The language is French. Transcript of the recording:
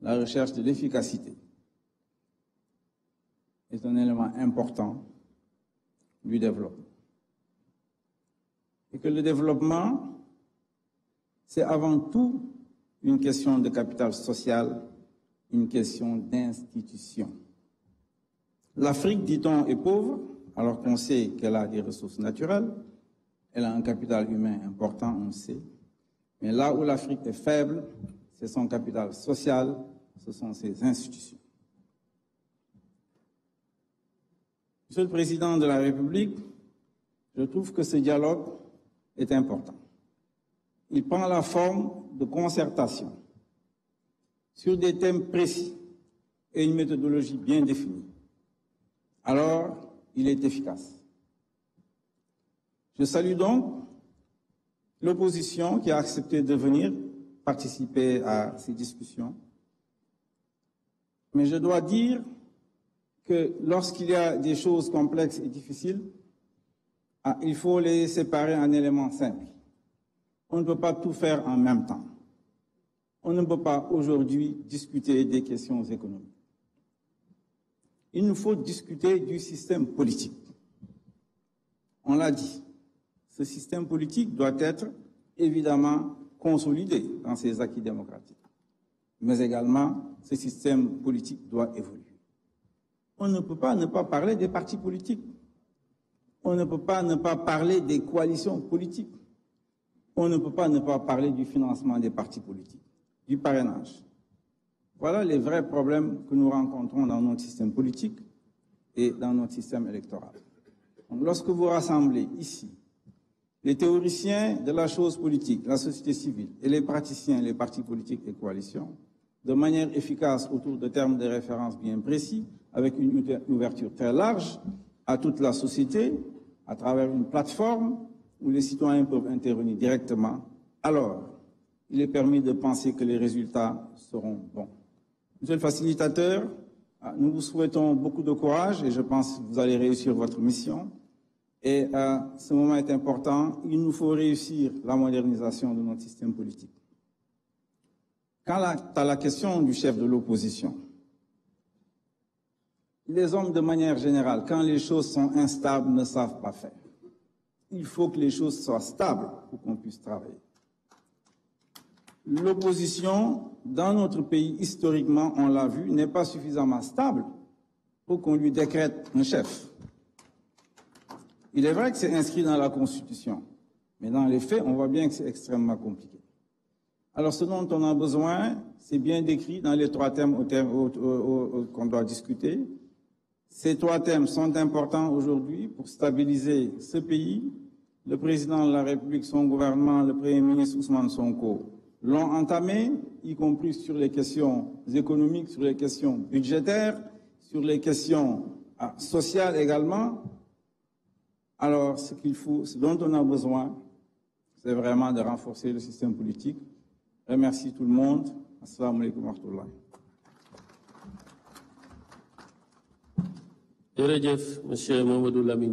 la recherche de l'efficacité est un élément important du développement. Et que le développement, c'est avant tout une question de capital social, une question d'institution. L'Afrique, dit-on, est pauvre, alors qu'on sait qu'elle a des ressources naturelles, elle a un capital humain important, on le sait. Mais là où l'Afrique est faible, c'est son capital social, ce sont ses institutions. Monsieur le Président de la République, je trouve que ce dialogue est important. Il prend la forme de concertation sur des thèmes précis et une méthodologie bien définie. Alors, il est efficace. Je salue donc l'opposition qui a accepté de venir participer à ces discussions. Mais je dois dire que lorsqu'il y a des choses complexes et difficiles, il faut les séparer en éléments simples. On ne peut pas tout faire en même temps. On ne peut pas aujourd'hui discuter des questions économiques. Il nous faut discuter du système politique. On l'a dit, ce système politique doit être évidemment consolidé dans ses acquis démocratiques. Mais également, ce système politique doit évoluer. On ne peut pas ne pas parler des partis politiques. On ne peut pas ne pas parler des coalitions politiques. On ne peut pas ne pas parler du financement des partis politiques, du parrainage. Voilà les vrais problèmes que nous rencontrons dans notre système politique et dans notre système électoral. Donc, lorsque vous rassemblez ici les théoriciens de la chose politique, la société civile et les praticiens, les partis politiques et coalitions, de manière efficace autour de termes de référence bien précis, avec une ouverture très large à toute la société, à travers une plateforme où les citoyens peuvent intervenir directement, alors il est permis de penser que les résultats seront bons. Monsieur le facilitateur, nous vous souhaitons beaucoup de courage et je pense que vous allez réussir votre mission. Et ce moment est important, il nous faut réussir la modernisation de notre système politique. Quant à la question du chef de l'opposition, les hommes de manière générale, quand les choses sont instables, ne savent pas faire. Il faut que les choses soient stables pour qu'on puisse travailler. L'opposition, dans notre pays, historiquement, on l'a vu, n'est pas suffisamment stable pour qu'on lui décrète un chef. Il est vrai que c'est inscrit dans la Constitution, mais dans les faits, on voit bien que c'est extrêmement compliqué. Alors, ce dont on a besoin, c'est bien décrit dans les trois thèmes qu'on doit discuter. Ces trois thèmes sont importants aujourd'hui pour stabiliser ce pays. Le président de la République, son gouvernement, le Premier ministre Ousmane Sonko l'ont entamé, y compris sur les questions économiques, sur les questions budgétaires, sur les questions sociales également. Alors, ce dont on a besoin, c'est vraiment de renforcer le système politique. Je remercie tout le monde. Assalamu alaikum wa rahmatullah. Jërëjëf, monsieur Mamadou Lamine.